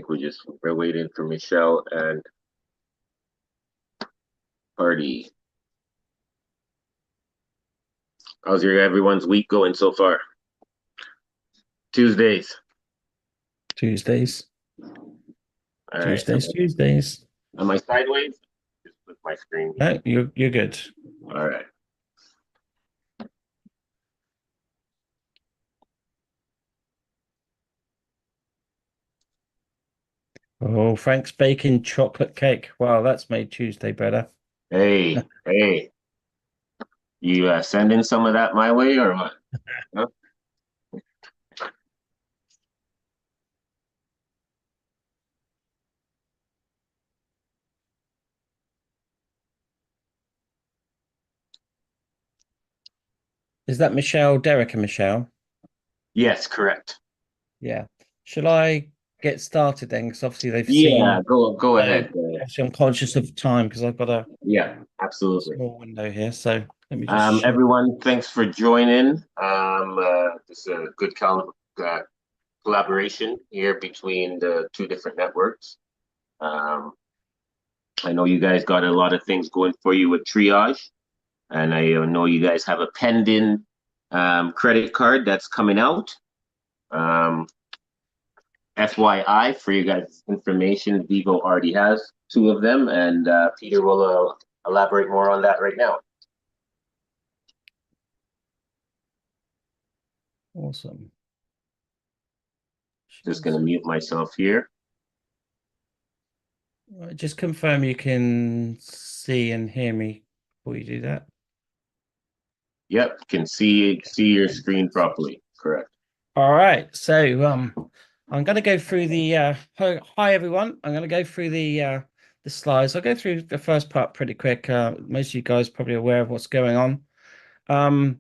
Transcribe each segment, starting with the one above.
think we're waiting for Michelle and Party. How's everyone's week going so far? Tuesdays. Tuesdays. All right. Tuesdays. Am I sideways? Just flip my screen here. No, you're good. All right. Oh, Frank's baking chocolate cake. Wow, that's made Tuesday better. Hey, you sending some of that my way or what? Huh? Is that Michelle, Derek and Michelle? Yes, correct. Yeah. Shall I get started then? Because obviously they've Yeah, seen. go So ahead. Go ahead. obviously I'm conscious of time because I've got a Yeah, absolutely. small window here. So let me just share. Everyone, thanks for joining. This is a good collaboration here between the two different networks. Um, I know you guys got a lot of things going for you with Triage, and I know you guys have a pending credit card that's coming out. Um, FYI, for you guys' information, Vivo already has two of them, and Peter will elaborate more on that right now. Awesome. Just going to mute myself here. Right, just confirm you can see and hear me before you do that. Yep, can see your screen properly. Correct. All right. So I'm going to go through the hi everyone. I'm going to go through the slides. I'll go through the first part pretty quick. Most of you guys are probably aware of what's going on. Um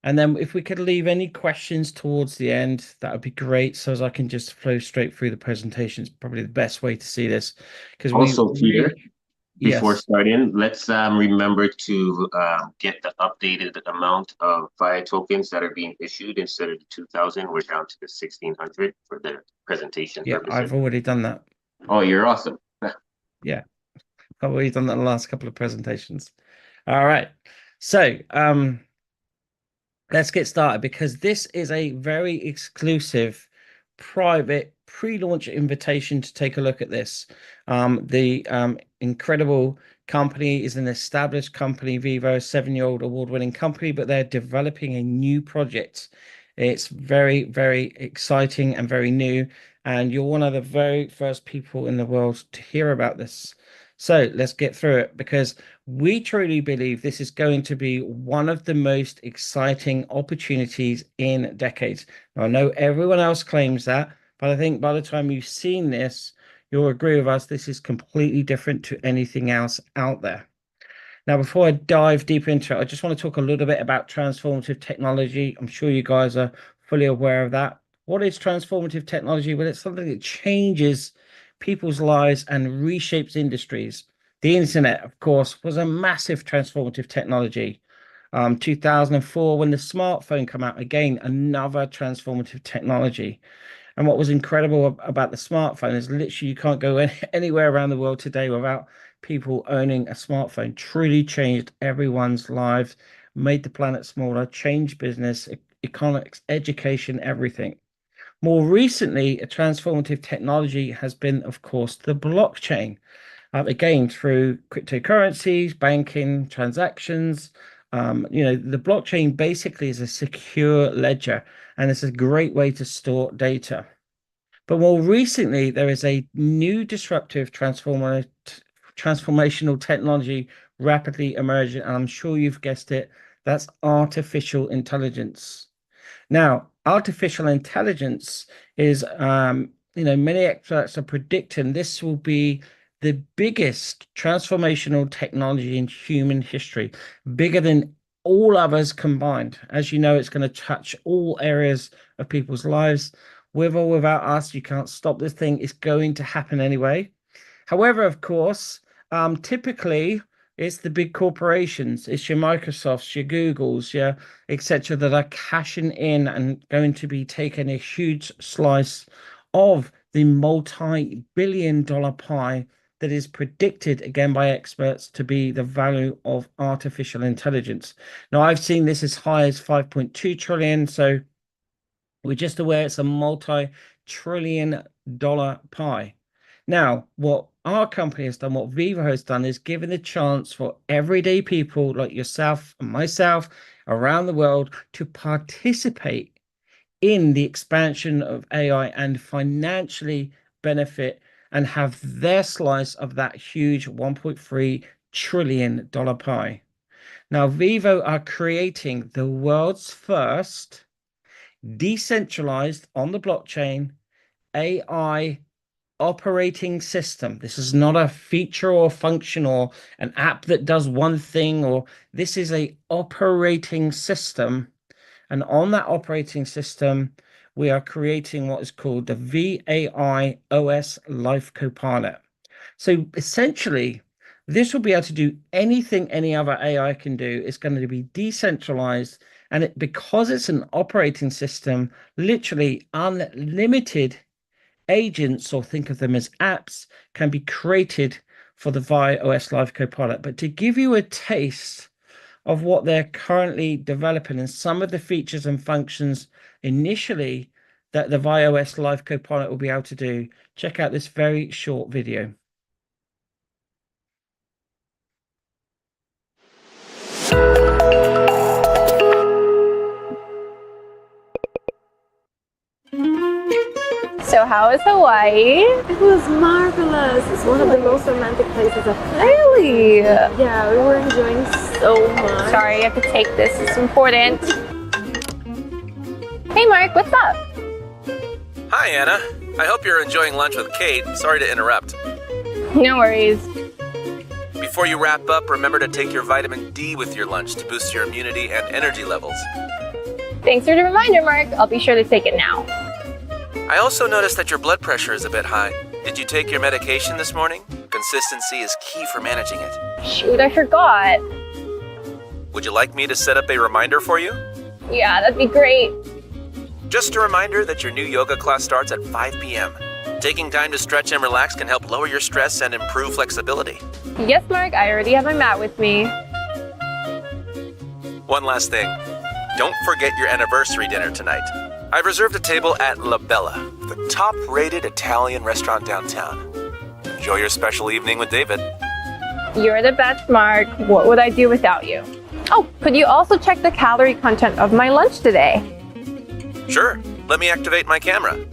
and then if we could leave any questions towards the end, that would be great. So as I can just flow straight through the presentation. It's probably the best way to see this because we Also, Peter, really before yes. starting, let's remember to get the updated amount of FIA tokens that are being issued instead of the 2,000. We're down to the 1,600 for the presentation Yeah, purposes. I've already done that. Oh, you're awesome. Yeah, I've already done that in the last couple of presentations. All right. So let's get started because this is a very exclusive, private pre-launch invitation to take a look at this. The incredible company is an established company, Vivo, a 7-year-old award-winning company, but they're developing a new project. It's very, very exciting and very new, and you're one of the very first people in the world to hear about this. So let's get through it because we truly believe this is going to be one of the most exciting opportunities in decades. Now, I know everyone else claims that, but I think by the time you've seen this, you'll agree with us, this is completely different to anything else out there. Now, before I dive deep into it, I just want to talk a little bit about transformative technology. I'm sure you guys are fully aware of that. What is transformative technology? Well, it's something that changes people's lives and reshapes industries. The internet, of course, was a massive transformative technology. 2004, when the smartphone came out, again, another transformative technology. And what was incredible about the smartphone is literally you can't go anywhere around the world today without people owning a smartphone. Truly changed everyone's lives, made the planet smaller, changed business, economics, education, everything. More recently, a transformative technology has been, of course, the blockchain. Again, through cryptocurrencies, banking, transactions. The blockchain basically is a secure ledger, and it's a great way to store data. But more recently, there is a new disruptive transformational technology rapidly emerging, and I'm sure you've guessed it, that's artificial intelligence. Now, artificial intelligence is, many experts are predicting this will be the biggest transformational technology in human history, bigger than all others combined. As you know, it's going to touch all areas of people's lives. With or without us, you can't stop this thing. It's going to happen anyway. However, of course, typically it's the big corporations, it's your Microsofts, your Googles, your etc. that are cashing in and going to be taking a huge slice of the multi-billion-dollar pie that is predicted again by experts to be the value of artificial intelligence. Now, I've seen this as high as 5.2 trillion, so we're just aware it's a multi-trillion-dollar pie. Now, what our company has done, what Vivo has done, is given the chance for everyday people like yourself and myself around the world to participate in the expansion of AI and financially benefit and have their slice of that huge $1.3 trillion pie. Now, Vivo are creating the world's first decentralized on the blockchain AI operating system. This is not a feature or function or an app that does one thing, or this is a operating system. And on that operating system, we are creating what is called the VAI OS Life Copilot. So essentially, this will be able to do anything any other AI can do. It's going to be decentralized, and because it's an operating system, literally unlimited agents, or think of them as apps, can be created for the VAI OS Life Copilot. But to give you a taste of what they're currently developing and some of the features and functions initially that the VAI OS Life Copilot will be able to do, check out this very short video. So how was Hawaii? It was marvelous. It's one of the most romantic places I've been. Really? Yeah, we were enjoying so much. Sorry, I have to take this. It's important. Hey, Mark, what's up? Hi, Anna. I hope you're enjoying lunch with Kate. Sorry to interrupt. No worries. Before you wrap up, remember to take your vitamin D with your lunch to boost your immunity and energy levels. Thanks for the reminder, Mark. I'll be sure to take it now. I also noticed that your blood pressure is a bit high. Did you take your medication this morning? Consistency is key for managing it. Shoot, I forgot. Would you like me to set up a reminder for you? Yeah, that'd be great. Just a reminder that your new yoga class starts at 5 p.m. Taking time to stretch and relax can help lower your stress and improve flexibility. Yes, Mark, I already have my mat with me. One last thing. Don't forget your anniversary dinner tonight. I've reserved a table at La Bella, the top-rated Italian restaurant downtown. Enjoy your special evening with David. You're the best, Mark. What would I do without you? Oh, could you also check the calorie content of my lunch today? Sure. Let me activate my camera.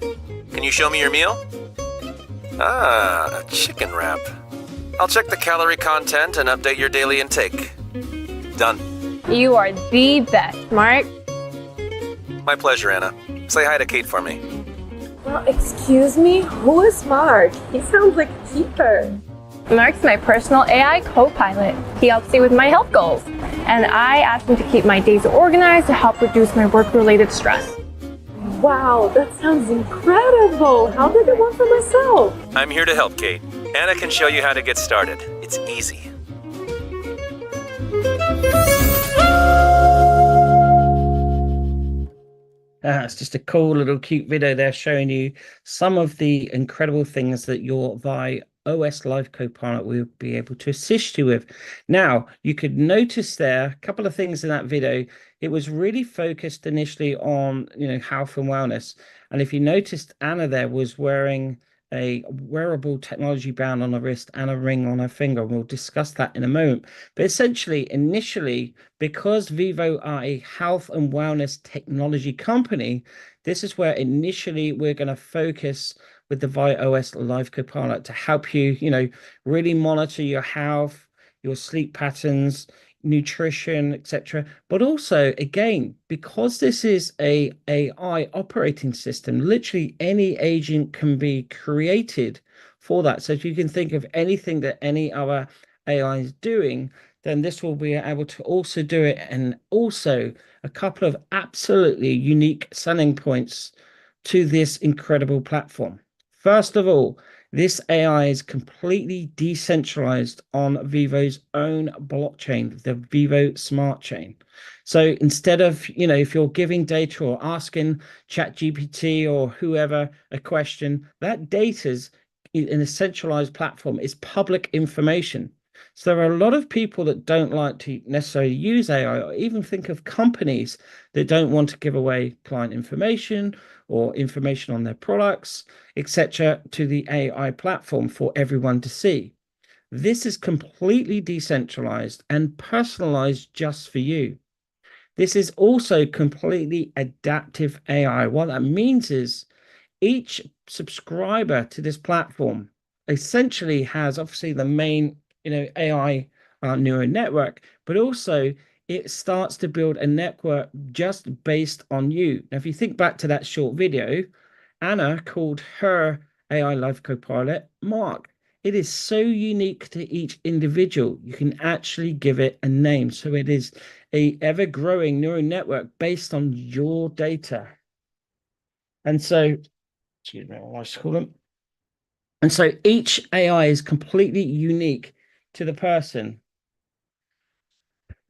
Can you show me your meal? Ah, a chicken wrap. I'll check the calorie content and update your daily intake. Done. You are the best, Mark. My pleasure, Anna. Say hi to Kate for me. Well, excuse me? Who is Mark? He sounds like a keeper. Mark's my personal AI co-pilot. He helps me with my health goals. And I asked him to keep my days organized to help reduce my work-related stress. Wow, that sounds incredible. How did I want for myself? I'm here to help, Kate. Anna can show you how to get started. It's easy. It's just a cool little cute video there showing you some of the incredible things that your VAI OS Life Copilot will be able to assist you with. Now, you could notice there a couple of things in that video. It was really focused initially on, health and wellness. And if you noticed, Anna there was wearing a wearable technology band on her wrist and a ring on her finger. We'll discuss that in a moment. But essentially, initially, because Vivo are a health and wellness technology company, this is where initially we're going to focus with the VAI OS Life Copilot to help you, really monitor your health, your sleep patterns, nutrition, etc. But also, again, because this is a AI operating system, literally any agent can be created for that. So if you can think of anything that any other AI is doing, then this will be able to also do it. And also a couple of absolutely unique selling points to this incredible platform. First of all, this AI is completely decentralized on Vivo's own blockchain, the Vivo Smart Chain. So instead of, if you're giving data or asking ChatGPT or whoever a question, that data's in a centralized platform is public information. So there are a lot of people that don't like to necessarily use AI, or even think of companies that don't want to give away client information or information on their products, etc., to the AI platform for everyone to see. This is completely decentralized and personalized just for you. This is also completely adaptive AI. What that means is each subscriber to this platform essentially has obviously the main, AI neural network, but also it starts to build a network just based on you. Now, if you think back to that short video, Anna called her AI Life Copilot Mark. It is so unique to each individual. You can actually give it a name. So it is a ever-growing neural network based on your data. And so, excuse me, I call them. And so each AI is completely unique to the person.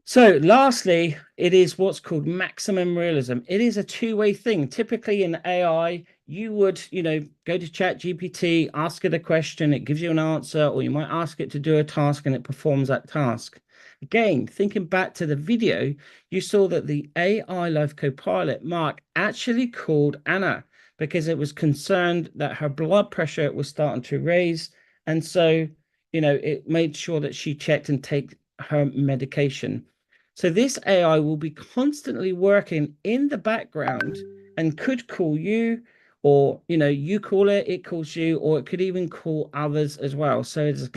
So lastly, it is what's called maximum realism. It is a two-way thing. Typically in AI, you would, go to ChatGPT, ask it a question, it gives you an answer, or you might ask it to do a task and it performs that task. Again, thinking back to the video, you saw that the AI Life Copilot, Mark, actually called Anna because it was concerned that her blood pressure was starting to raise. And so, it made sure that she checked and take her medication. So this AI will be constantly working in the background and could call you, or, you call it, it calls you, or it could even call others as well. So it's a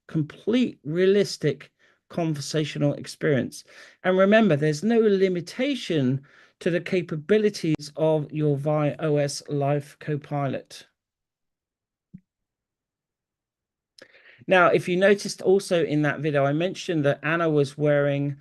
complete realistic conversational experience. And remember, there's no limitation to the capabilities of your ViOS Life Copilot. Now, if you noticed also in that video, I mentioned that Anna was wearing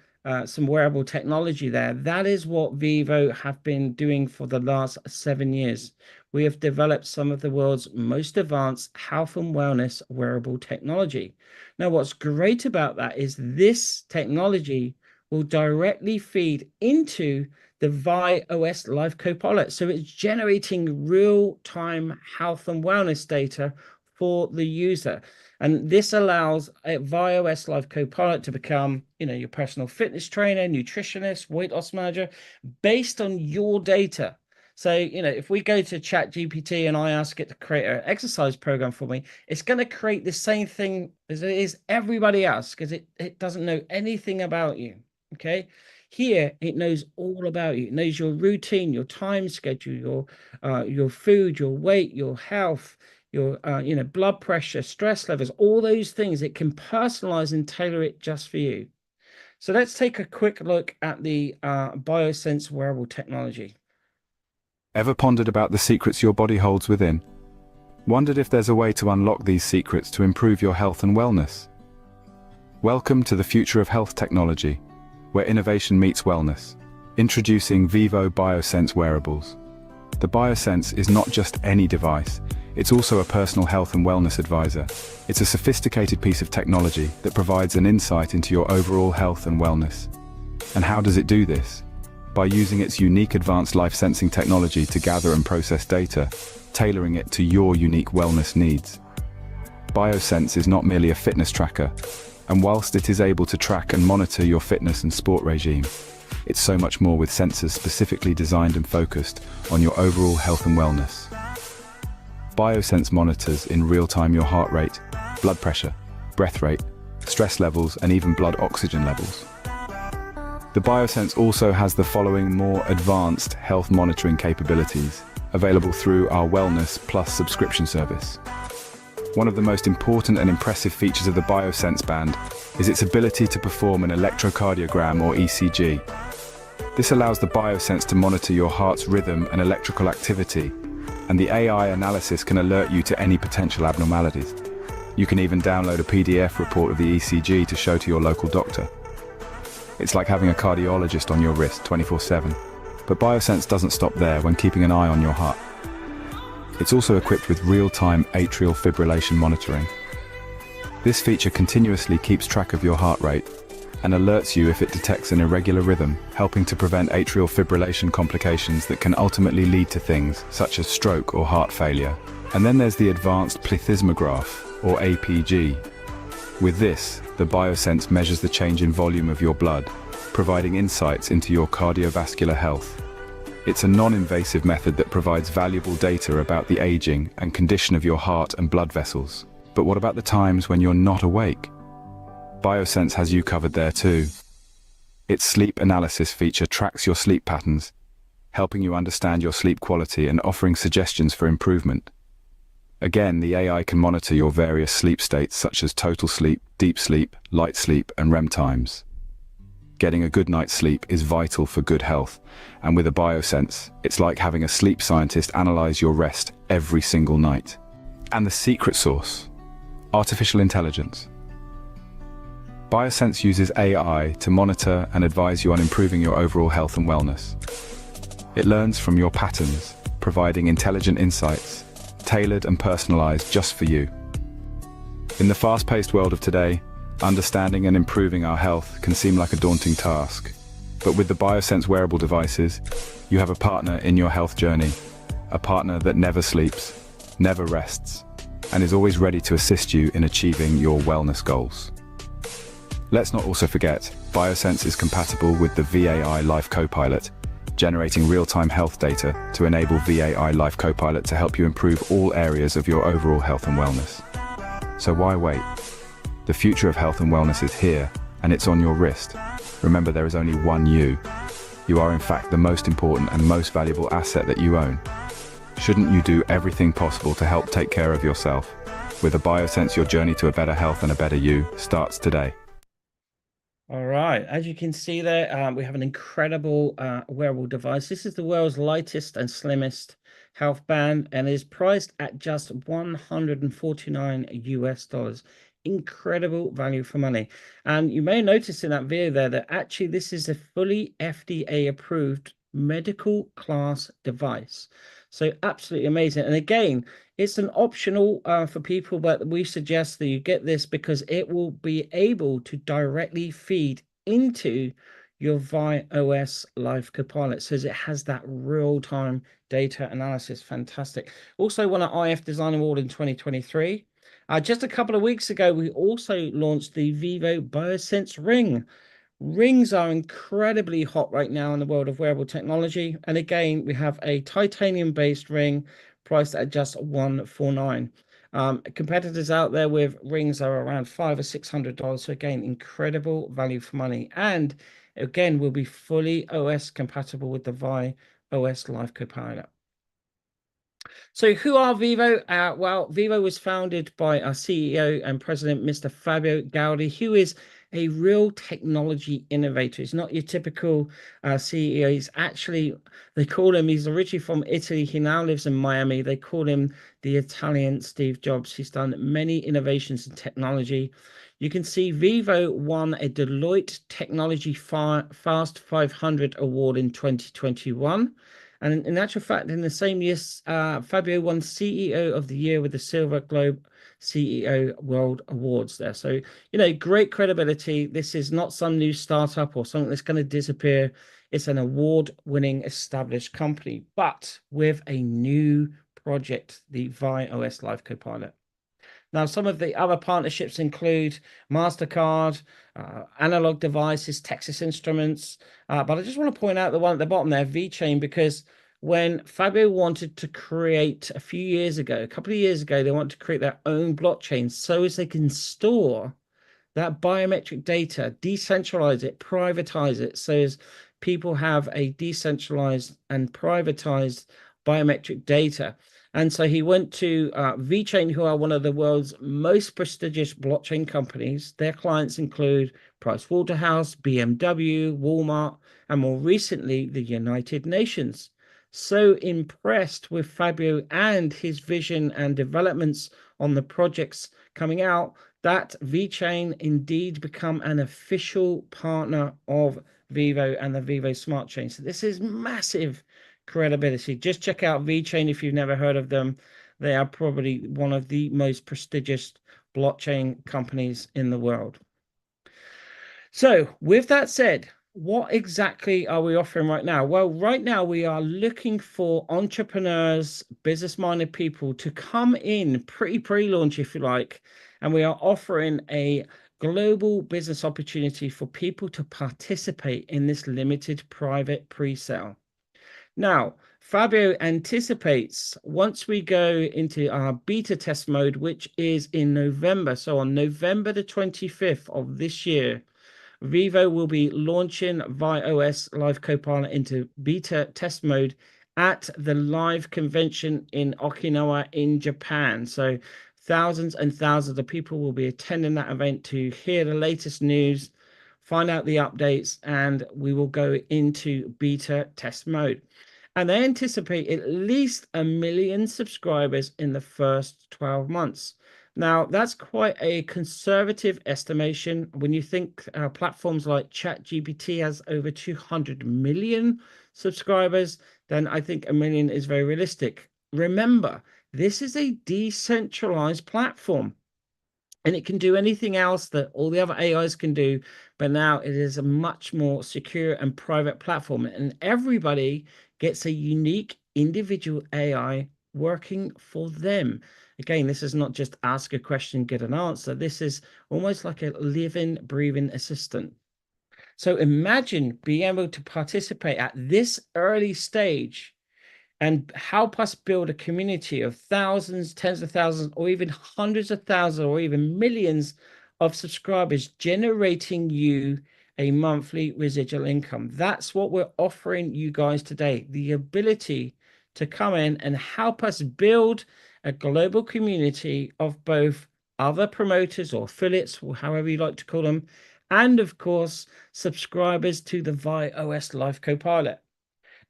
some wearable technology there. That is what Vivo have been doing for the last 7 years. We have developed some of the world's most advanced health and wellness wearable technology. Now, what's great about that is this technology will directly feed into the ViOS Life Copilot. So it's generating real-time health and wellness data for the user. And this allows a ViOS Life Copilot to become, your personal fitness trainer, nutritionist, weight loss manager, based on your data. So, if we go to ChatGPT and I ask it to create an exercise program for me, it's going to create the same thing as it is everybody else, because it doesn't know anything about you. Okay. Here, it knows all about you. It knows your routine, your time schedule, your food, your weight, your health, your blood pressure, stress levels, all those things. It can personalize and tailor it just for you. So let's take a quick look at the BioSense wearable technology. Ever pondered about the secrets your body holds within? Wondered if there's a way to unlock these secrets to improve your health and wellness? Welcome to the future of health technology, where innovation meets wellness. Introducing Vivo BioSense wearables. The BioSense is not just any device, it's also a personal health and wellness advisor. It's a sophisticated piece of technology that provides an insight into your overall health and wellness. And how does it do this? By using its unique advanced life sensing technology to gather and process data, tailoring it to your unique wellness needs. BioSense is not merely a fitness tracker, and whilst it is able to track and monitor your fitness and sport regime, it's so much more with sensors specifically designed and focused on your overall health and wellness. BioSense monitors in real time your heart rate, blood pressure, breath rate, stress levels, and even blood oxygen levels. The BioSense also has the following more advanced health monitoring capabilities, available through our Wellness Plus subscription service. One of the most important and impressive features of the BioSense band is its ability to perform an electrocardiogram or ECG. This allows the BioSense to monitor your heart's rhythm and electrical activity, and the AI analysis can alert you to any potential abnormalities. You can even download a PDF report of the ECG to show to your local doctor. It's like having a cardiologist on your wrist 24/7. But BioSense doesn't stop there when keeping an eye on your heart. It's also equipped with real-time atrial fibrillation monitoring. This feature continuously keeps track of your heart rate and alerts you if it detects an irregular rhythm, helping to prevent atrial fibrillation complications that can ultimately lead to things such as stroke or heart failure. And then there's the Advanced Plethysmograph, or APG. With this, the BioSense measures the change in volume of your blood, providing insights into your cardiovascular health. It's a non-invasive method that provides valuable data about the aging and condition of your heart and blood vessels. But what about the times when you're not awake? BioSense has you covered there too. Its sleep analysis feature tracks your sleep patterns, helping you understand your sleep quality and offering suggestions for improvement. Again, the AI can monitor your various sleep states such as total sleep, deep sleep, light sleep, and REM times. Getting a good night's sleep is vital for good health, and with a BioSense, it's like having a sleep scientist analyze your rest every single night. And the secret sauce: artificial intelligence. BioSense uses AI to monitor and advise you on improving your overall health and wellness. It learns from your patterns, providing intelligent insights, tailored and personalized just for you. In the fast-paced world of today, understanding and improving our health can seem like a daunting task. But with the BioSense wearable devices, you have a partner in your health journey, a partner that never sleeps, never rests, and is always ready to assist you in achieving your wellness goals. Let's not also forget, BioSense is compatible with the VAI Life Copilot, generating real-time health data to enable VAI Life Copilot to help you improve all areas of your overall health and wellness. So why wait? The future of health and wellness is here, and it's on your wrist. Remember, there is only one you. You are in fact the most important and most valuable asset that you own. Shouldn't you do everything possible to help take care of yourself? With a BioSense, your journey to a better health and a better you starts today. All right, as you can see there, we have an incredible wearable device. This is the world's lightest and slimmest health band, and is priced at just $149 US. Incredible value for money. And you may notice in that video there that actually this is a fully FDA approved medical class device. So absolutely amazing. And again, it's an optional for people, but we suggest that you get this because it will be able to directly feed into your ViOS Life Copilot. So it has that real-time data analysis. Fantastic. Also won an IF Design Award in 2023. Just a couple of weeks ago, we also launched the Vivo BioSense Ring. Rings are incredibly hot right now in the world of wearable technology. And again, we have a titanium-based ring priced at just $149. Competitors out there with rings are around $500 or $600. So again, incredible value for money. And again, will be fully OS compatible with the ViOS Life Copilot. So who are Vivo? Well, Vivo was founded by our CEO and president, Mr. Fabio Gaudi, who is a real technology innovator. He's not your typical CEO. He's actually, they call him, he's originally from Italy. He now lives in Miami. They call him the Italian Steve Jobs. He's done many innovations in technology. You can see Vivo won a Deloitte Technology Fast 500 award in 2021. And in actual fact, in the same year, Fabio won CEO of the Year with the Silver Globe CEO World Awards there. So, you know, great credibility. This is not some new startup or something that's going to disappear. It's an award-winning established company, but with a new project, the ViOS Life Copilot. Now, some of the other partnerships include MasterCard, Analog Devices, Texas Instruments. But I just want to point out the one at the bottom there, VeChain, because when Fabio wanted to create a few years ago, a couple of years ago, they wanted to create their own blockchain so as they can store that biometric data, decentralize it, privatize it, so as people have a decentralized and privatized biometric data. And so he went to VeChain, who are one of the world's most prestigious blockchain companies. Their clients include Pricewaterhouse, BMW, Walmart, and more recently, the United Nations. So impressed with Fabio and his vision and developments on the projects coming out that VeChain indeed become an official partner of Vivo and the Vivo Smart Chain. So this is massive credibility. Just check out VeChain if you've never heard of them. They are probably one of the most prestigious blockchain companies in the world. So with that said, what exactly are we offering right now? Well, right now we are looking for entrepreneurs, business-minded people to come in pre-launch, if you like, and we are offering a global business opportunity for people to participate in this limited private pre-sale. Now, Fabio anticipates once we go into our beta test mode, which is in November, so on November the 25th of this year, Vivo will be launching viOS Live Copilot into beta test mode at the live convention in Okinawa in Japan. So thousands and thousands of people will be attending that event to hear the latest news, find out the updates, and we will go into beta test mode. And they anticipate at least 1 million subscribers in the first 12 months. Now, that's quite a conservative estimation. When you think platforms like ChatGPT has over 200 million subscribers, then I think 1 million is very realistic. Remember, this is a decentralized platform, and it can do anything else that all the other AIs can do, but now it is a much more secure and private platform, and everybody gets a unique individual AI working for them. Again, this is not just ask a question, get an answer. This is almost like a living, breathing assistant. So imagine being able to participate at this early stage and help us build a community of thousands, tens of thousands, or even hundreds of thousands, or even millions of subscribers, generating you a monthly residual income. That's what we're offering you guys today, the ability to come in and help us build a global community of both other promoters or affiliates, or however you like to call them, and of course, subscribers to the viOS Live Copilot.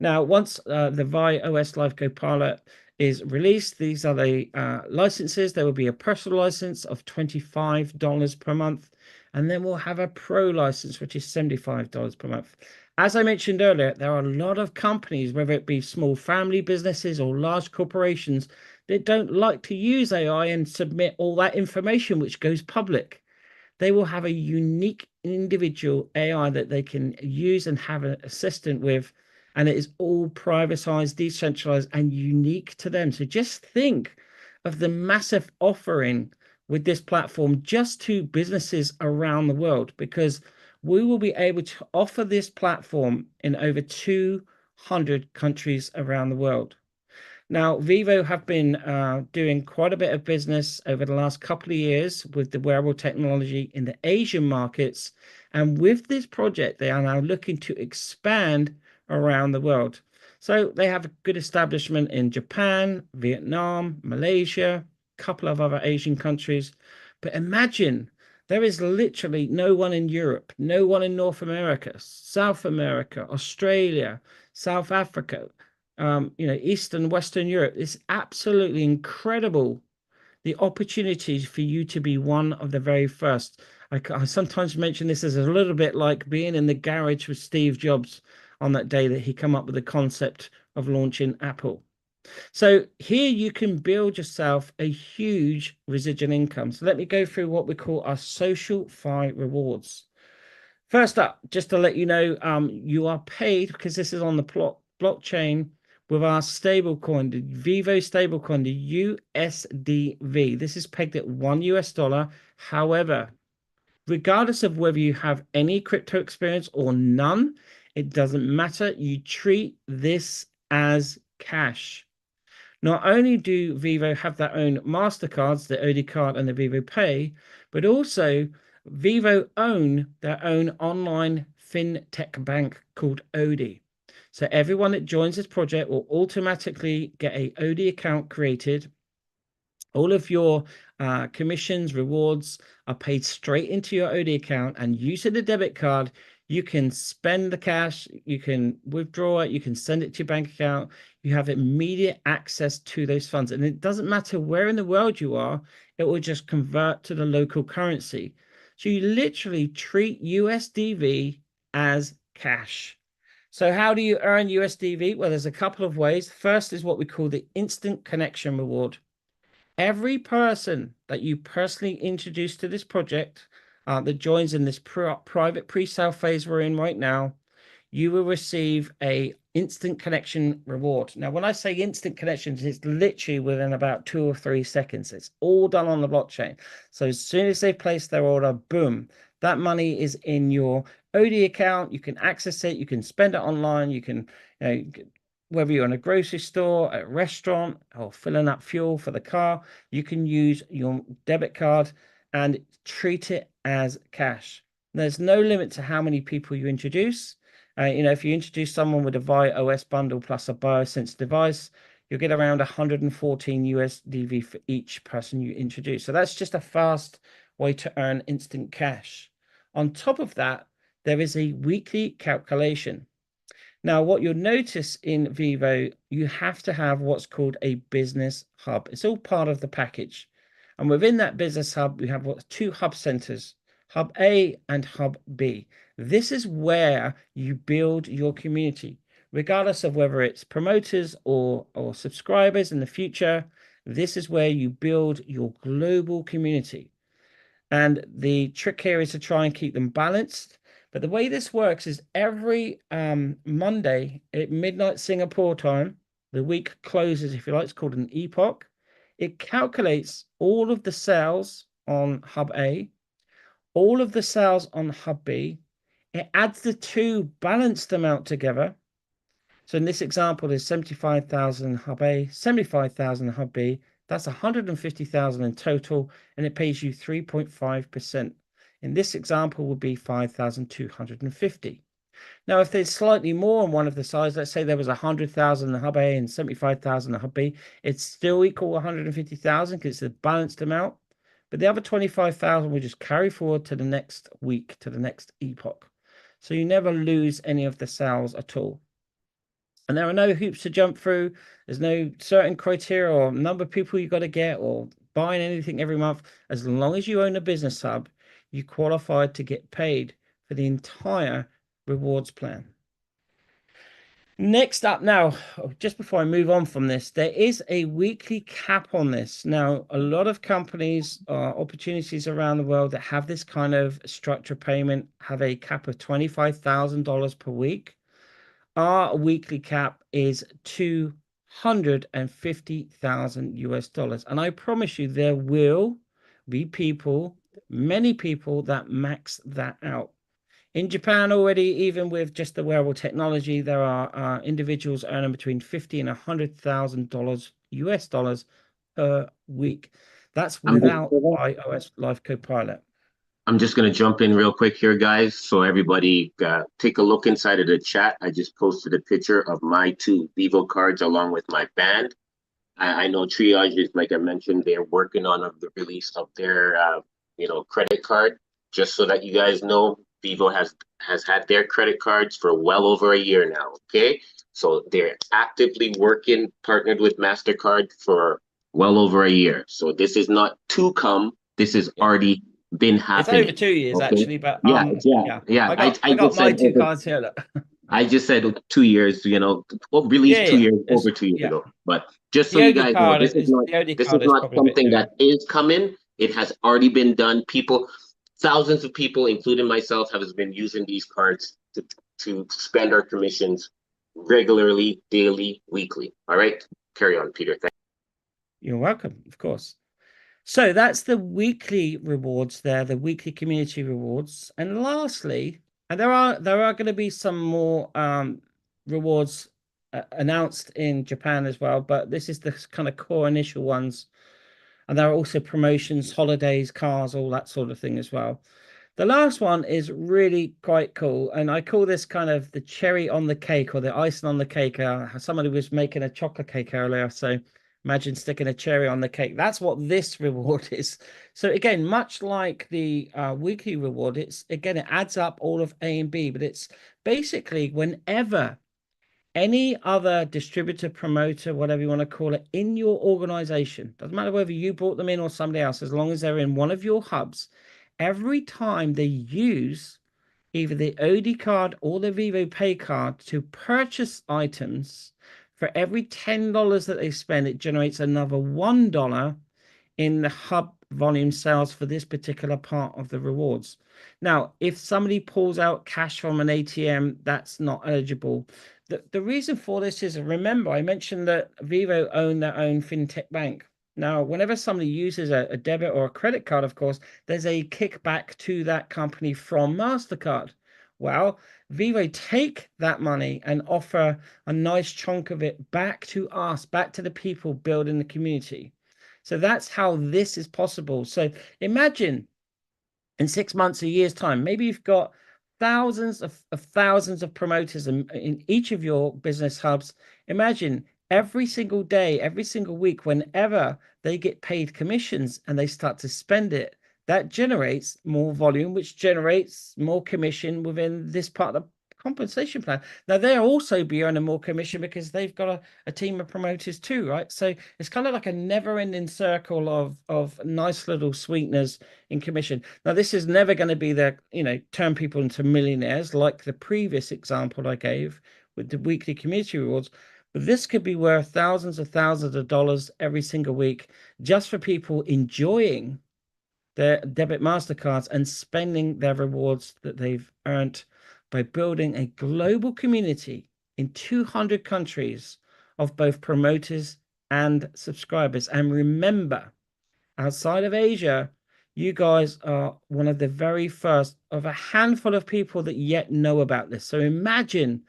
Now, once the viOS Live Copilot is released, these are the licenses. There will be a personal license of $25 per month, and then we'll have a pro license, which is $75 per month. As I mentioned earlier, there are a lot of companies, whether it be small family businesses or large corporations, that don't like to use AI and submit all that information which goes public. They will have a unique individual AI that they can use and have an assistant with, and it is all privatized, decentralized, and unique to them. So just think of the massive offering with this platform just to businesses around the world, because we will be able to offer this platform in over 200 countries around the world. Now, Vivo have been doing quite a bit of business over the last couple of years with the wearable technology in the Asian markets. And with this project, they are now looking to expand around the world. So they have a good establishment in Japan, Vietnam, Malaysia, a couple of other Asian countries. But imagine there is literally no one in Europe, no one in North America, South America, Australia, South Africa, Eastern, Western Europe. It's absolutely incredible, the opportunities for you to be one of the very first. I sometimes mention this as a little bit like being in the garage with Steve Jobs on that day that he came up with the concept of launching Apple. So here you can build yourself a huge residual income. So let me go through what we call our SocialFi rewards. First up, just to let you know, you are paid, because this is on the blockchain, with our stablecoin, the Vivo stablecoin, the USDV. This is pegged at $1. However, regardless of whether you have any crypto experience or none, it doesn't matter. You treat this as cash. Not only do Vivo have their own MasterCards, the OD card and the Vivo Pay, but also Vivo own their own online fintech bank called OD. So everyone that joins this project will automatically get a OD account created. All of your commissions, rewards are paid straight into your OD account, and using the debit card, you can spend the cash, you can withdraw it, you can send it to your bank account. You have immediate access to those funds. And it doesn't matter where in the world you are, it will just convert to the local currency. So you literally treat USDV as cash. So how do you earn USDV? Well, there's a couple of ways. First is what we call the instant connection reward. Every person that you personally introduce to this project that joins in this private pre-sale phase we're in right now, you will receive a instant connection reward. Now, when I say instant connections, it's literally within about 2 or 3 seconds. It's all done on the blockchain. So as soon as they place their order, boom, that money is in your OD account. You can access it. You can spend it online. You can, whether you're in a grocery store, a restaurant, or filling up fuel for the car, you can use your debit card and treat it as cash. There's no limit to how many people you introduce. If you introduce someone with a VI OS bundle plus a BioSense device, you'll get around 114 USDV for each person you introduce. So that's just a fast way to earn instant cash. On top of that, there is a weekly calculation. Now, what you'll notice in Vivo, you have to have what's called a business hub. It's all part of the package. And within that business hub, we have 2 hub centers, Hub A and Hub B. This is where you build your community, regardless of whether it's promoters or subscribers in the future. This is where you build your global community. And the trick here is to try and keep them balanced. But the way this works is every Monday at midnight Singapore time, the week closes, if you like, it's called an epoch. It calculates all of the sales on Hub A, all of the sales on Hub B. It adds the 2, balanced them out together. So in this example, there's 75,000 Hub A, 75,000 Hub B. That's 150,000 in total, and it pays you 3.5%. In this example would be 5,250. Now, if there's slightly more on one of the sides, let's say there was 100,000 in Hub A and 75,000 in Hub B, it's still equal 150,000 because it's a balanced amount. But the other 25,000 will just carry forward to the next week, to the next epoch. So you never lose any of the sales at all. And there are no hoops to jump through. There's no certain criteria or number of people you got to get or buying anything every month. As long as you own a business hub, you qualify to get paid for the entire rewards plan. Next up now, just before I move on from this, there is a weekly cap on this. Now, a lot of companies, opportunities around the world that have this kind of structure payment have a cap of $25,000 per week. Our weekly cap is $250,000 US. And I promise you, there will be people, many people that max that out. In Japan already, even with just the wearable technology, there are individuals earning between $50,000 and $100,000 US per week. That's without iOS Live Copilot. I'm just going to jump in real quick here, guys. So everybody take a look inside of the chat. I just posted a picture of my 2 Vivo cards along with my band. I know Triage is, like I mentioned, they're working on the release of their, credit card. Just so that you guys know, Vivo has had their credit cards for well over a year now, okay? So they're actively working, partnered with MasterCard for well over a year. So this is not to come. This has already been happening. It's over 2 years, okay? Actually, but yeah. I got my 2 cards here. Look. I just said 2 years, released 2 years, over 2 years ago. But just so you guys know, this is not something that is coming. It has already been done. Thousands of people, including myself, have been using these cards to spend our commissions regularly, daily, weekly. All right, carry on, Peter. Thank you. You're welcome, of course. So that's the weekly rewards there, the weekly community rewards. And lastly, and there are going to be some more rewards announced in Japan as well, but this is the kind of core initial ones. And there are also promotions, holidays, cars, all that sort of thing as well. The last one is really quite cool. And I call this kind of the cherry on the cake or the icing on the cake. Somebody was making a chocolate cake earlier. So imagine sticking a cherry on the cake. That's what this reward is. So again, much like the weekly reward, it adds up all of A and B. But it's basically whenever any other distributor, promoter, whatever you want to call it, in your organization, doesn't matter whether you brought them in or somebody else, as long as they're in one of your hubs, every time they use either the OD card or the Vivo Pay card to purchase items. For every $10 that they spend, it generates another $1 in the hub volume sales for this particular part of the rewards. Now, if somebody pulls out cash from an ATM, that's not eligible. The reason for this is, remember, I mentioned that Vivo own their own fintech bank. Now, whenever somebody uses a debit or a credit card, of course, there's a kickback to that company from MasterCard. Well, Vivo take that money and offer a nice chunk of it back to us, back to the people building the community. So that's how this is possible. So imagine in 6 months, a year's time, maybe you've got thousands of promoters in each of your business hubs. Imagine every single day, every single week, whenever they get paid commissions and they start to spend it, that generates more volume, which generates more commission within this part of the compensation plan. Now, they'll also be earning more commission because they've got a team of promoters too, right? So it's kind of like a never-ending circle of nice little sweeteners in commission. Now, this is never going to be the, turn people into millionaires like the previous example I gave with the weekly community rewards. But this could be worth thousands of dollars every single week just for people enjoying their debit MasterCards and spending their rewards that they've earned by building a global community in 200 countries of both promoters and subscribers. And remember, outside of Asia, you guys are one of the very first of a handful of people that yet know about this. So imagine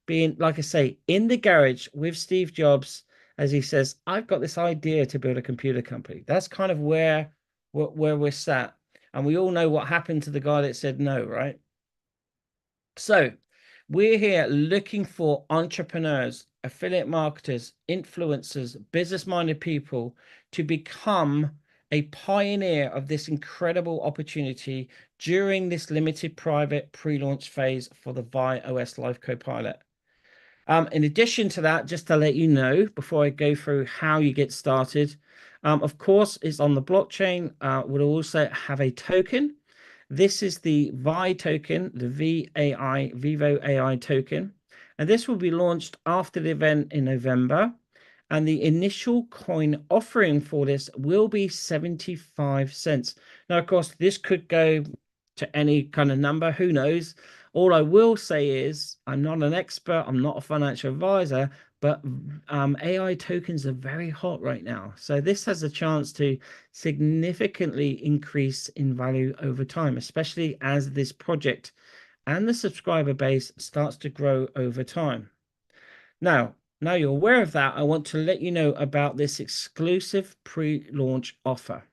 being, like I say, in the garage with Steve Jobs as he says, I've got this idea to build a computer company. That's kind of where we're sat. And we all know what happened to the guy that said no, right? So we're here looking for entrepreneurs, affiliate marketers, influencers, business-minded people to become a pioneer of this incredible opportunity during this limited private pre-launch phase for the Vi OS Live Copilot. In addition to that, just to let you know, before I go through how you get started, of course, it's on the blockchain. We'll also have a token. This is the VAI token, the VAI, Vivo AI token. And this will be launched after the event in November. And the initial coin offering for this will be 75 cents. Now, of course, this could go to any kind of number. Who knows? All I will say is I'm not an expert. I'm not a financial advisor, but AI tokens are very hot right now. So this has a chance to significantly increase in value over time, especially as this project and the subscriber base starts to grow over time. Now you're aware of that, I want to let you know about this exclusive pre-launch offer.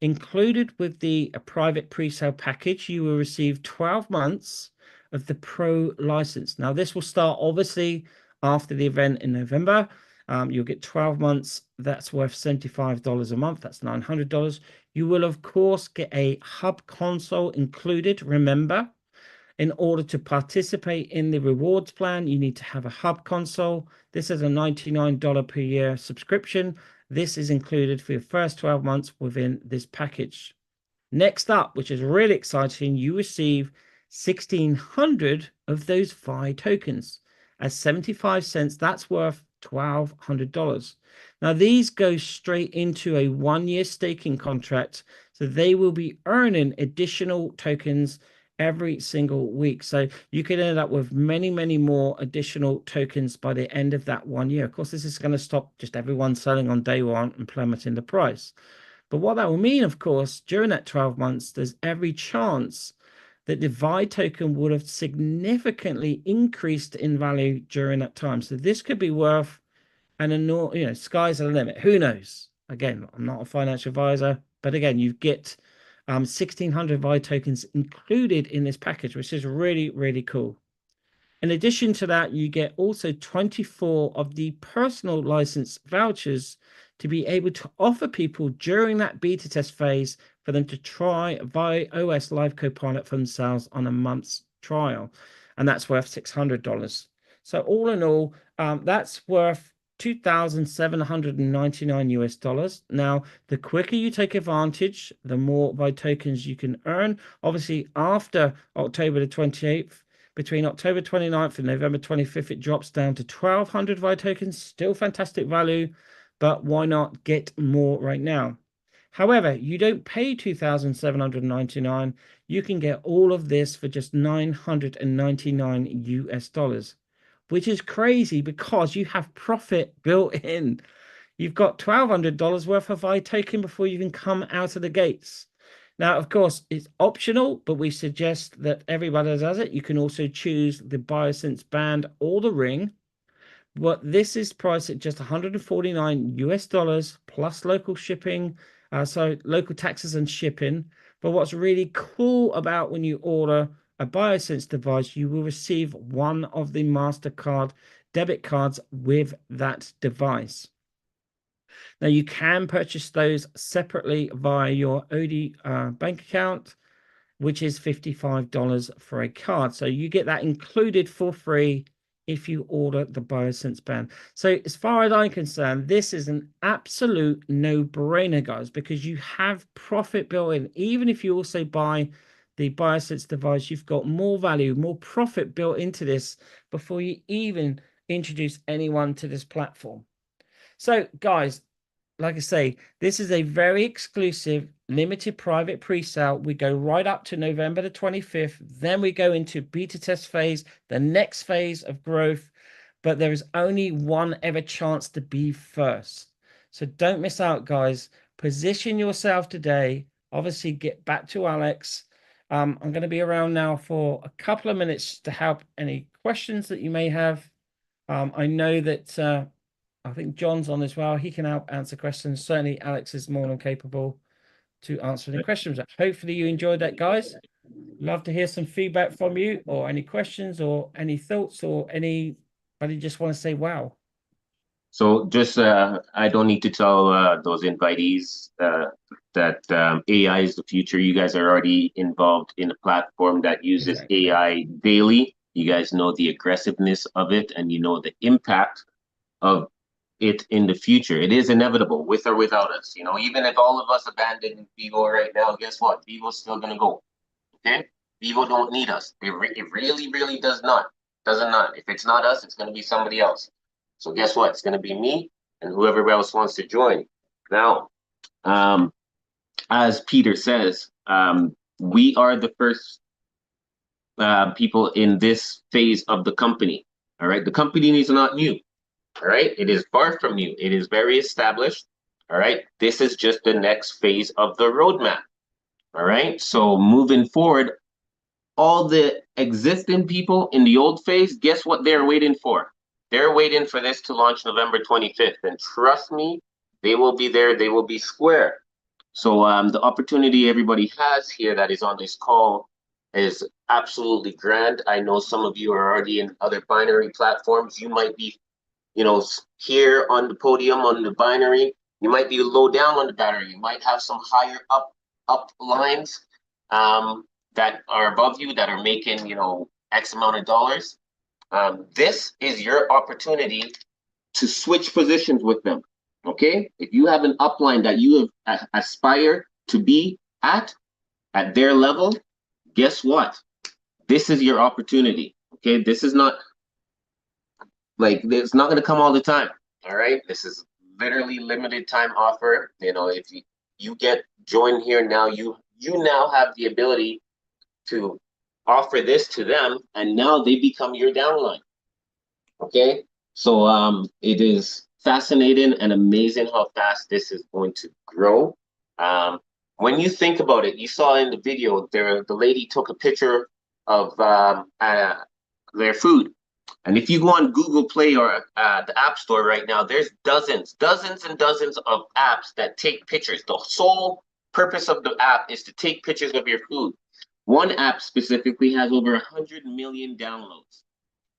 Included with the private pre-sale package, you will receive 12 months of the Pro license. Now, this will start obviously after the event in November. You'll get 12 months. That's worth $75 a month. That's $900. You will, of course, get a hub console included. Remember, in order to participate in the rewards plan, you need to have a hub console. This is a $99 per year subscription. This is included for your first 12 months within this package. Next up, which is really exciting, you receive 1,600 of those VAI tokens at 75 cents. That's worth $1,200. Now, these go straight into a 1-year staking contract. So they will be earning additional tokens every single week. So you could end up with many, many more additional tokens by the end of that 1 year. Of course, this is going to stop just everyone selling on day one and plummeting the price. But what that will mean, of course, during that 12 months, there's every chance that the VAI token would have significantly increased in value during that time. So this could be worth an enormous, sky's the limit. Who knows? Again, I'm not a financial advisor, but again, you get 1,600 VAI tokens included in this package, which is really, really cool. In addition to that, you get also 24 of the personal license vouchers to be able to offer people during that beta test phase for them to try Vi OS Live Copilot for themselves on a month's trial. And that's worth $600. So all in all, that's worth $2,799 US. Now, the quicker you take advantage, the more Vi tokens you can earn. Obviously, after October the 28th, between October 29th and November 25th, it drops down to 1,200 Vi tokens. Still fantastic value, but why not get more right now? However, you don't pay $2,799. You can get all of this for just $999 US, which is crazy because you have profit built in. You've got $1,200 worth of Vi token before you even come out of the gates. Now, of course, it's optional, but we suggest that everybody does it. You can also choose the BioSense band or the ring. But this is priced at just $149 US plus local shipping, so local taxes and shipping. But what's really cool about when you order a BioSense device, you will receive one of the MasterCard debit cards with that device. Now, you can purchase those separately via your OD bank account, which is $55 for a card. So you get that included for free if you order the BioSense band. So as far as I'm concerned, this is an absolute no-brainer, guys, because you have profit built in. Even if you also buy the BioSense device, you've got more value, more profit built into this before you even introduce anyone to this platform. So, guys, like I say, this is a very exclusive, limited private pre-sale. We go right up to November the 25th. Then we go into beta test phase, the next phase of growth. But there is only one ever chance to be first. So don't miss out, guys. Position yourself today. Obviously, get back to Alex. I'm going to be around now for a couple of minutes to help any questions that you may have. I know that I think John's on as well. He can help answer questions. Certainly, Alex is more than capable to answer the questions. Hopefully, you enjoyed that, guys. Love to hear some feedback from you, or any questions, or any thoughts, or anybody just want to say wow. So just, I don't need to tell those invitees that AI is the future. You guys are already involved in a platform that uses AI daily. You guys know the aggressiveness of it, and you know the impact of it in the future. It is inevitable, with or without us. You know, even if all of us abandon Vivo right now, guess what? Vivo's still gonna go. Okay, Vivo don't need us. It really, really does not. Doesn't not. If it's not us, it's gonna be somebody else. So guess what? It's gonna be me and whoever else wants to join. Now, as Peter says, we are the first people in this phase of the company. All right, the company is not new. All right, it is far from new. It is very established. All right, this is just the next phase of the roadmap. All right, so moving forward, all the existing people in the old phase, guess what they're waiting for? They're waiting for this to launch November 25th. And trust me, they will be there. They will be square. So the opportunity everybody has here that is on this call is absolutely grand. I know some of you are already in other binary platforms. You might be, you know, here on the podium on the binary. You might be low down on the battery. You might have some higher up lines that are above you that are making, you know, X amount of dollars. This is your opportunity to switch positions with them. Okay, if you have an upline that you aspire to be at their level, guess what? This is your opportunity. Okay, this is not like, it's not going to come all the time. All right, this is literally limited time offer. You know, if you get joined here now, you now have the ability to offer this to them, and now they become your downline. Okay, so it is fascinating and amazing how fast this is going to grow. When you think about it, you saw in the video there, the lady took a picture of their food. And if you go on Google Play or the App Store right now, there's dozens and dozens of apps that take pictures. The sole purpose of the app is to take pictures of your food. One app specifically has over 100 million downloads.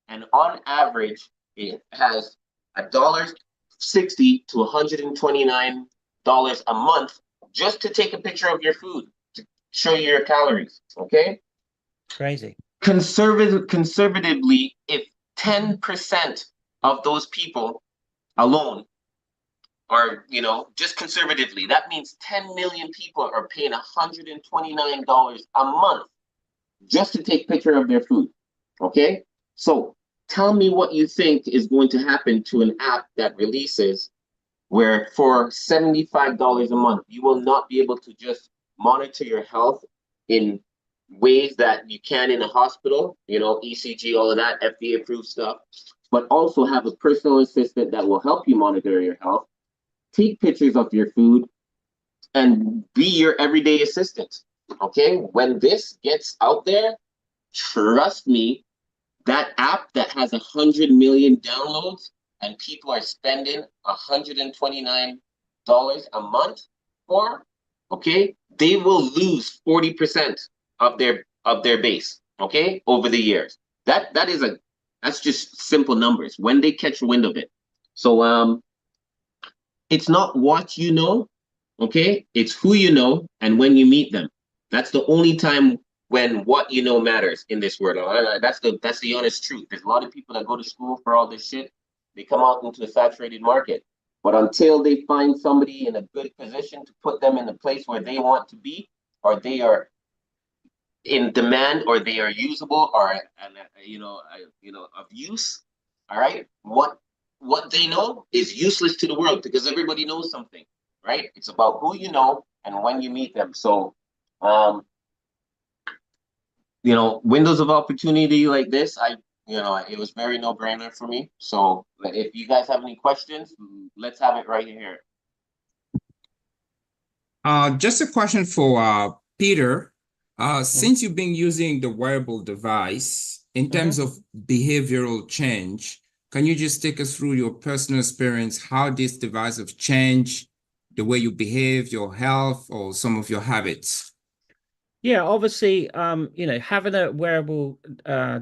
And on average, it has $60 to $129 a month just to take a picture of your food, to show you your calories, okay? Crazy. Conservatively, if 10% of those people alone, or, you know, just conservatively, that means 10 million people are paying $129 a month just to take picture of their food. Okay? So tell me what you think is going to happen to an app that releases where for $75 a month, you will not be able to just monitor your health in ways that you can in a hospital, you know, ECG, all of that, FDA approved stuff, but also have a personal assistant that will help you monitor your health, take pictures of your food, and be your everyday assistant. Okay? When this gets out there, trust me, that app that has 100 million downloads and people are spending $129 a month for, okay, they will lose 40% of their base, okay, over the years. That's just simple numbers when they catch wind of it. So it's not what you know, okay, it's who you know and when you meet them. That's the only time when what you know matters in this world. That's the honest truth. There's a lot of people that go to school for all this shit. They come out into a saturated market. But until they find somebody in a good position to put them in the place where they want to be, or they are in demand, or they are usable, or of use, all right, what they know is useless to the world because everybody knows something, right? It's about who you know and when you meet them. So windows of opportunity like this, it was very no-brainer for me. So if you guys have any questions, let's have it right here. Just a question for Peter. Since you've been using the wearable device in terms of behavioral change, can you just take us through your personal experience, how this device have changed the way you behave, your health, or some of your habits? Yeah, obviously, having a wearable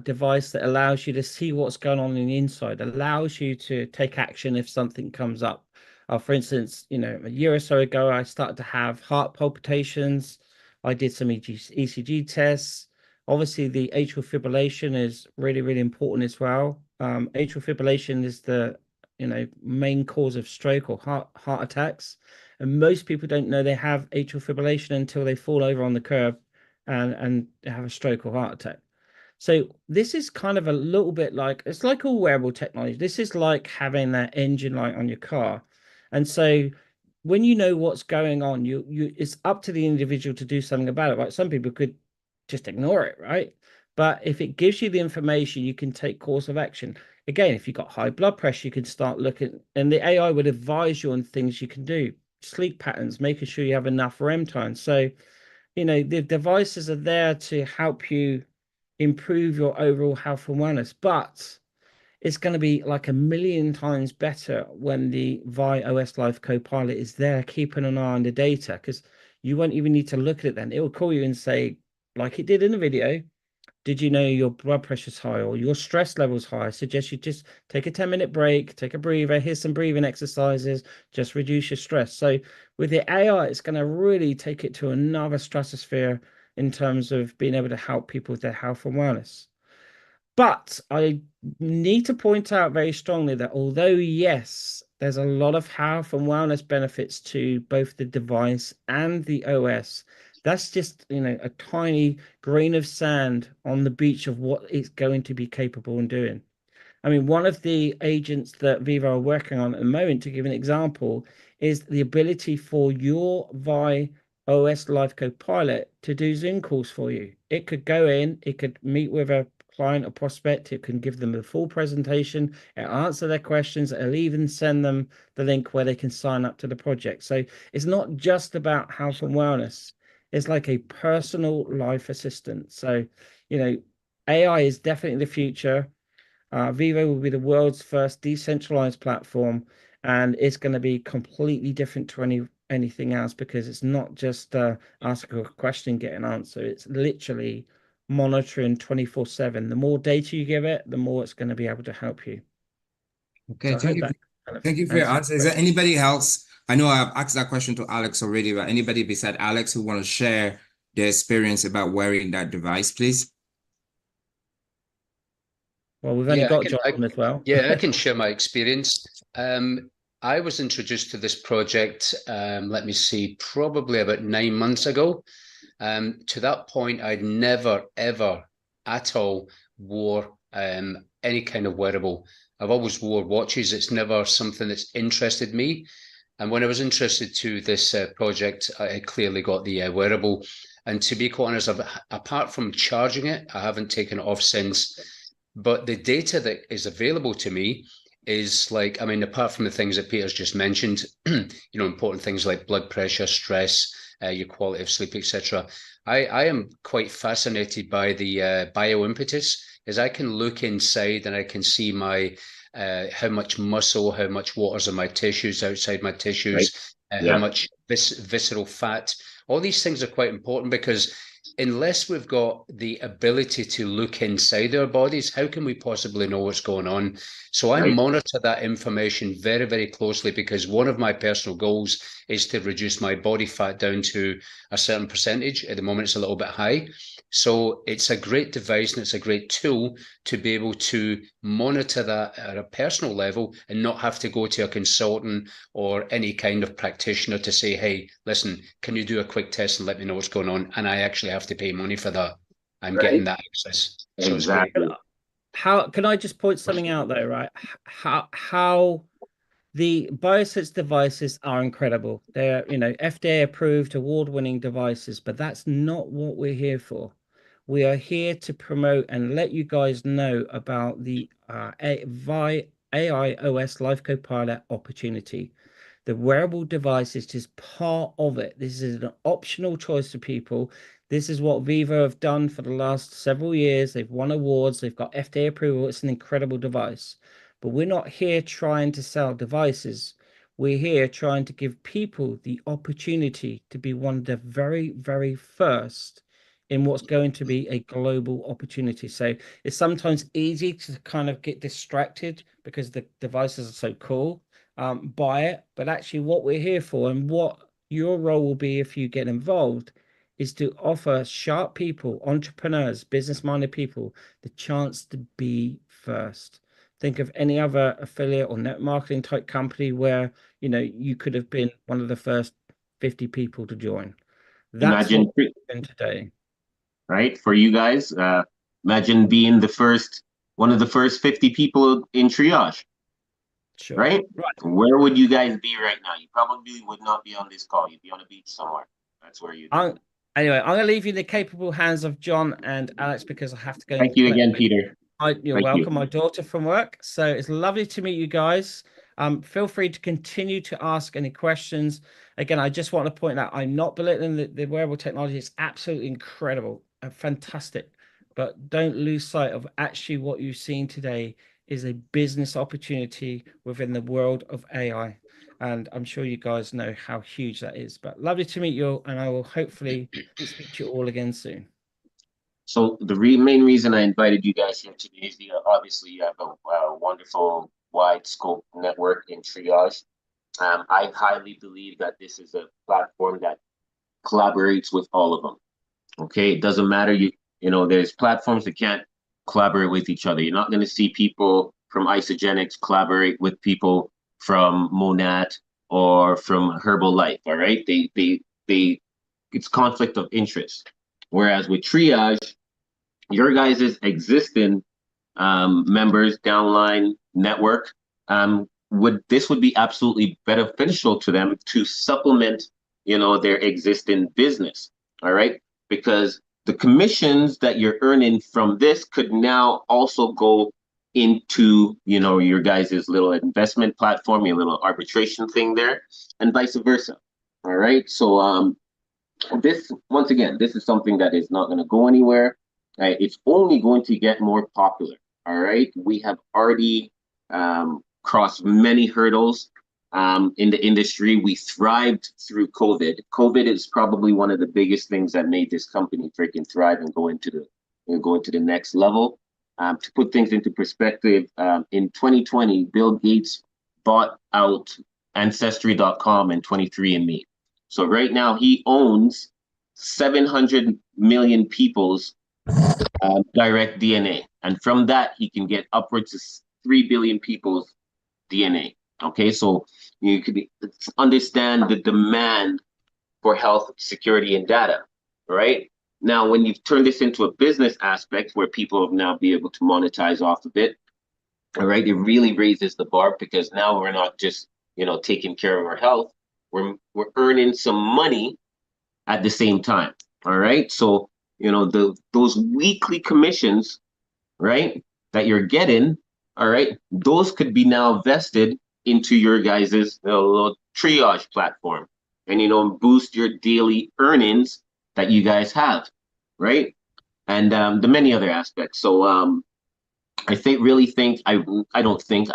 device that allows you to see what's going on in the inside, allows you to take action if something comes up. For instance, a year or so ago, I started to have heart palpitations. I did some ECG tests. Obviously, the atrial fibrillation is really, really important as well. Atrial fibrillation is the main cause of stroke or heart attacks. And most people don't know they have atrial fibrillation until they fall over on the curb and have a stroke or heart attack. So this is kind of a little bit like, it's like all wearable technology. This is like having that engine light on your car. And so when you know what's going on, it's up to the individual to do something about it, right? Some people could just ignore it, right? But if it gives you the information, you can take course of action. Again, if you've got high blood pressure, you can start looking, and the AI would advise you on things you can do, sleep patterns, making sure you have enough REM time. So, the devices are there to help you improve your overall health and wellness, but it's going to be like a million times better when the VI OS Life Copilot is there keeping an eye on the data, because you won't even need to look at it then. It will call you and say, like it did in the video, did you know your blood pressure's high or your stress level's high? I suggest you just take a 10-minute break, take a breather, here's some breathing exercises, just reduce your stress. So with the AI, it's going to really take it to another stratosphere in terms of being able to help people with their health and wellness. But I need to point out very strongly that although, yes, there's a lot of health and wellness benefits to both the device and the OS, that's just, a tiny grain of sand on the beach of what it's going to be capable in doing. I mean, one of the agents that Viva are working on at the moment, to give an example, is the ability for your VI OS Life Copilot to do Zoom calls for you. It could go in, it could meet with a client or prospect, it can give them a full presentation, it'll answer their questions, it'll even send them the link where they can sign up to the project. So it's not just about health and wellness. It's like a personal life assistant. So, AI is definitely the future. Vivo will be the world's first decentralized platform, and it's going to be completely different to anything else, because it's not just ask a question, get an answer. It's literally monitoring 24/7. The more data you give it, the more it's going to be able to help you. Okay, So thank you for your answer. Is there anybody else? I know I've asked that question to Alex already, but anybody beside Alex who want to share their experience about wearing that device, please? Well, we've only Yeah, got John on as well. Yeah, I can share my experience. I was introduced to this project, let me see, probably about 9 months ago. To that point, I'd never, ever at all wore any kind of wearable. I've always wore watches. It's never something that's interested me. And when I was interested to this project, I clearly got the wearable. And to be quite honest, apart from charging it, I haven't taken it off since. But the data that is available to me is like, I mean, apart from the things that Peter's just mentioned, important things like blood pressure, stress, your quality of sleep, etc. I am quite fascinated by the bioimpetus, as I can look inside and I can see my how much muscle, how much water's in my tissues, outside my tissues, how much visceral fat. All these things are quite important because unless we've got the ability to look inside our bodies, how can we possibly know what's going on? So I monitor that information very, very closely because one of my personal goals is to reduce my body fat down to a certain percentage. At the moment, it's a little bit high. So it's a great device and it's a great tool to be able to monitor that at a personal level and not have to go to a consultant or any kind of practitioner to say, hey, listen, can you do a quick test and let me know what's going on? And I actually have to pay money for that. I'm getting that access. So Exactly. How can I just point something out though, right? How the BioSense devices are incredible. They're, FDA approved, award-winning devices, but that's not what we're here for. We are here to promote and let you guys know about the AI OS Life Copilot opportunity. The wearable device is just part of it. This is an optional choice for people. This is what Vivo have done for the last several years. They've won awards. They've got FDA approval. It's an incredible device. But we're not here trying to sell devices. We're here trying to give people the opportunity to be one of the very, very first in what's going to be a global opportunity. So it's sometimes easy to kind of get distracted because the devices are so cool by it. But actually what we're here for and what your role will be if you get involved is to offer sharp people, entrepreneurs, business-minded people, the chance to be first. Think of any other affiliate or net marketing type company where, you could have been one of the first 50 people to join. That's what we're doing today. Right? For you guys, imagine being one of the first 50 people in triage. Sure. Right? Where would you guys be right now? You probably would not be on this call. You'd be on a beach somewhere. That's where you'd be. Anyway, I'm going to leave you in the capable hands of John and Alex because I have to go. Thank you again, Peter. You're welcome. My daughter from work. So it's lovely to meet you guys. Feel free to continue to ask any questions. Again, I just want to point out, I'm not belittling the wearable technology. It's absolutely incredible and fantastic. But don't lose sight of actually what you've seen today is a business opportunity within the world of AI. And I'm sure you guys know how huge that is. But lovely to meet you all, and I will hopefully speak to you all again soon. So the main reason I invited you guys here today is obviously you have a wonderful wide scope network in triage. I highly believe that this is a platform that collaborates with all of them. Okay, it doesn't matter. There's platforms that can't collaborate with each other. You're not going to see people from Isagenix collaborate with people from Monad or from Herbalife. All right, it's conflict of interest. Whereas with triage, your guys' existing members, downline network, would be absolutely beneficial to them to supplement, their existing business. All right, because the commissions that you're earning from this could now also go into, your guys' little investment platform, your little arbitration thing there, and vice versa. All right, so this is something that is not going to go anywhere. Right? It's only going to get more popular. All right, we have already crossed many hurdles in the industry. We thrived through COVID. COVID is probably one of the biggest things that made this company freaking thrive and go into the next level. To put things into perspective, in 2020, Bill Gates bought out Ancestry.com and 23andMe. So right now he owns 700 million people's direct DNA. And from that, he can get upwards of 3 billion people's DNA. Okay, so you could understand the demand for health, security, and data, right? Now, when you've turned this into a business aspect where people have now be able to monetize off of it, all right, it really raises the bar because now we're not just, taking care of our health, we're earning some money at the same time. All right. So, those weekly commissions, right, that you're getting, all right, those could be now vested into your guys's little triage platform and, boost your daily earnings that you guys have, right? And the many other aspects. So I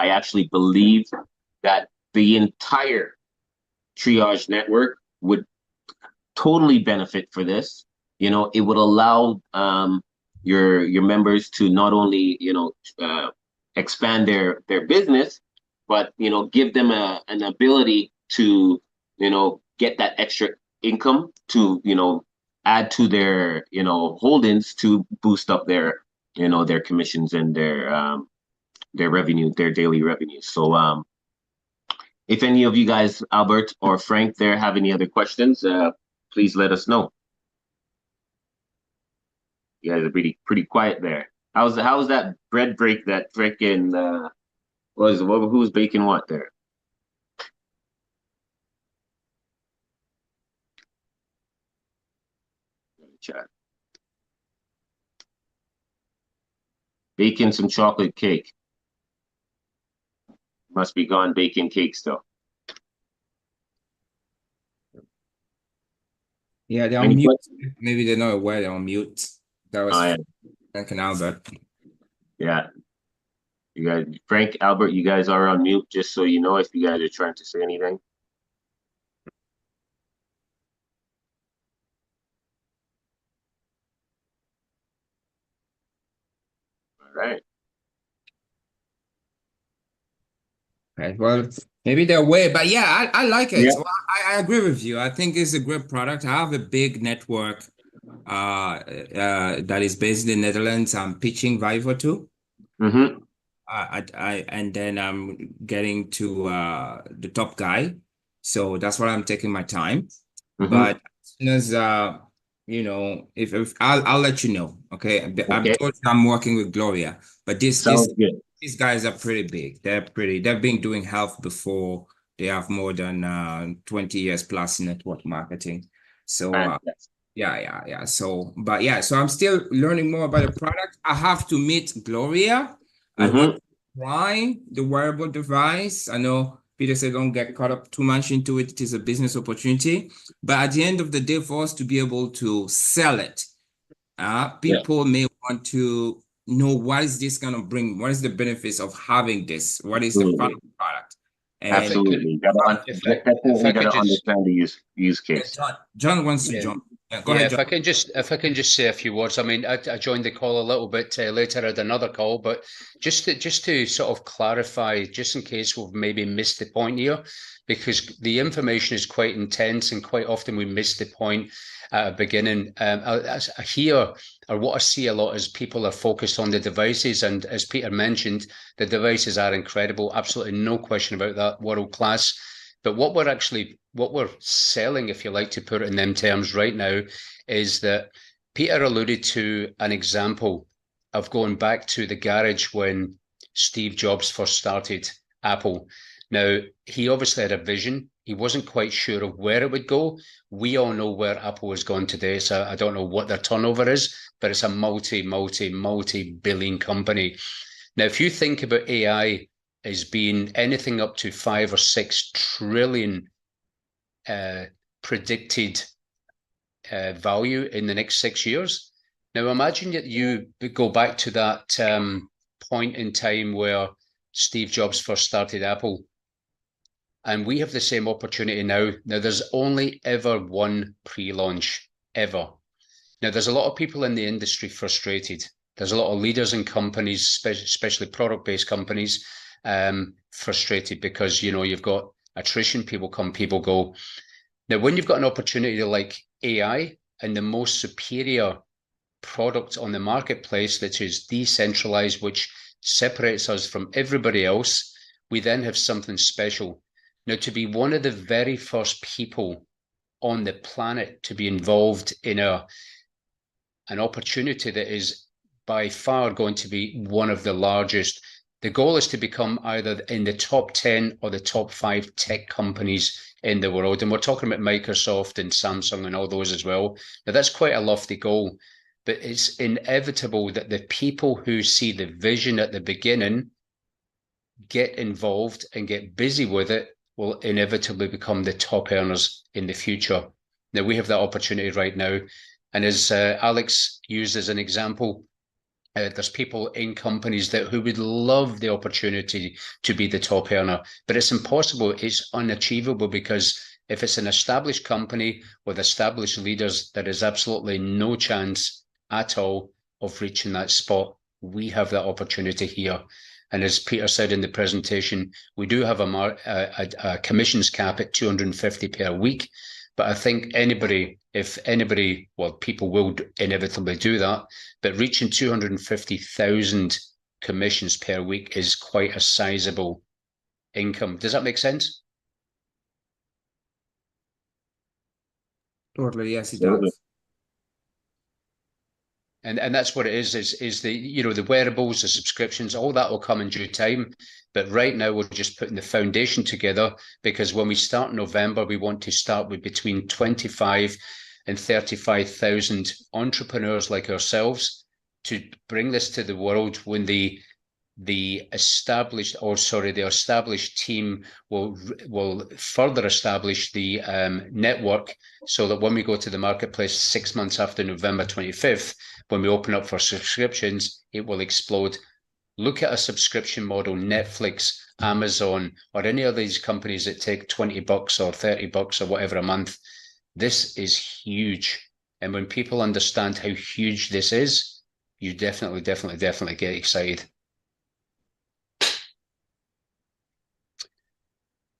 actually believe that the entire triage network would totally benefit for this. It would allow your members to not only expand their business, but give them an ability to get that extra income to add to their holdings to boost up their their commissions and their revenue, their daily revenue. So if any of you guys, Albert or Frank, there have any other questions, please let us know. You guys are pretty quiet there. How's that bread break that freaking who's baking what there? Chat. Baking some chocolate cake. Must be gone baking cake still. Yeah, they're on mute. Maybe they're not aware they're on mute. That was Frank and Albert. Yeah. You guys, Frank, Albert, you guys are on mute, just so you know if you guys are trying to say anything. All right. Right. Well, maybe they're aware, but yeah, I like it. Yeah. Well, I agree with you. I think it's a great product. I have a big network that is based in the Netherlands. I'm pitching Viva to. Mm-hmm. And then I'm getting to the top guy. So that's why I'm taking my time. Mm-hmm. But as soon as if I'll let you know. Okay. I'm told I'm working with Gloria, but these guys are pretty big. They've been doing health before. They have more than 20 years plus in network marketing. So yeah. So I'm still learning more about the product. I have to meet Gloria. I want to try the wearable device. I know Peter said don't get caught up too much into it. It is a business opportunity. But at the end of the day, for us to be able to sell it, people may want to know what is this going to bring? What is the benefits of having this? What is the product? And absolutely. Definitely got to understand the use case. John wants to jump. Go ahead, John. If I can just say a few words. I mean, I joined the call a little bit later at another call, but just to sort of clarify, just in case we've maybe missed the point here, because the information is quite intense and quite often we miss the point at the beginning. I hear, or what I see a lot is people are focused on the devices, and as Peter mentioned, the devices are incredible, absolutely no question about that, world class. But what we're selling, if you like to put it in them terms right now, is that Peter alluded to an example of going back to the garage when Steve Jobs first started Apple. Now, he obviously had a vision. He wasn't quite sure of where it would go. We all know where Apple has gone today. So I don't know what their turnover is, but it's a multi-billion company. Now, if you think about AI as being anything up to 5 or 6 trillion predicted value in the next 6 years. Now, imagine that you go back to that point in time where Steve Jobs first started Apple. And we have the same opportunity now. Now, there's only ever one pre-launch, ever. Now, there's a lot of people in the industry frustrated. There's a lot of leaders in companies, especially product-based companies, frustrated because, you've got attrition, people come, people go. Now, when you've got an opportunity like AI and the most superior product on the marketplace that is decentralized, which separates us from everybody else, we then have something special. Now, to be one of the very first people on the planet to be involved in an opportunity that is by far going to be one of the largest. The goal is to become either in the top 10 or the top 5 tech companies in the world. And we're talking about Microsoft and Samsung and all those as well. Now, that's quite a lofty goal, but it's inevitable that the people who see the vision at the beginning, get involved and get busy with it, will inevitably become the top earners in the future. Now, we have that opportunity right now. And as Alex used as an example, there's people in companies who would love the opportunity to be the top earner, but it's impossible. It's unachievable, because if it's an established company with established leaders, there is absolutely no chance at all of reaching that spot. We have that opportunity here. And as Peter said in the presentation, we do have a commissions cap at 250 per week. But I think if anybody, well, people will inevitably do that, but reaching 250,000 commissions per week is quite a sizable income. Does that make sense? Totally, yes, it does. And that's what it is the, the wearables, the subscriptions, all that will come in due time. But right now we're just putting the foundation together, because when we start in November, we want to start with between 25 and 35,000 entrepreneurs like ourselves to bring this to the world when the established team will further establish the network, so that when we go to the marketplace 6 months after November 25th, when we open up for subscriptions, it will explode. Look at a subscription model, Netflix, Amazon, or any of these companies that take $20 or $30 or whatever a month. This is huge. And when people understand how huge this is, you definitely get excited.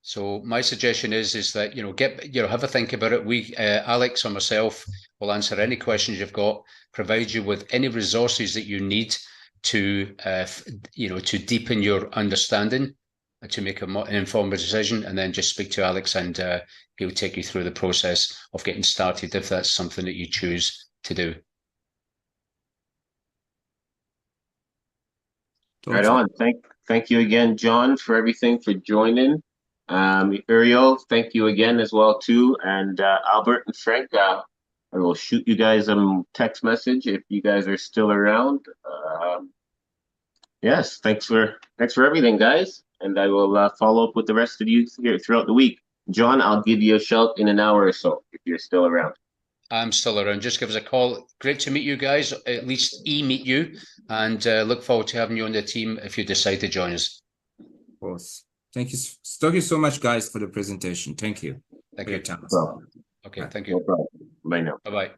So my suggestion is that, have a think about it. We, Alex or myself, will answer any questions you've got, provide you with any resources that you need to, to deepen your understanding, to make an informed decision, and then just speak to Alex, and he'll take you through the process of getting started if that's something that you choose to do. Right on. Thank you again, John, for everything, for joining. Uriel, thank you again as well too, and Albert and Frank, I will shoot you guys a text message if you guys are still around. Yes, thanks for everything, guys, and I will follow up with the rest of you here throughout the week. John, I'll give you a shout in an hour or so if you're still around. I'm still around. Just give us a call. Great to meet you guys, at least meet you, and look forward to having you on the team if you decide to join us. Of course. Thank you so much, guys, for the presentation. Thank you. Thank for you. your time. Okay, thank you. No problem. Bye now. Bye-bye.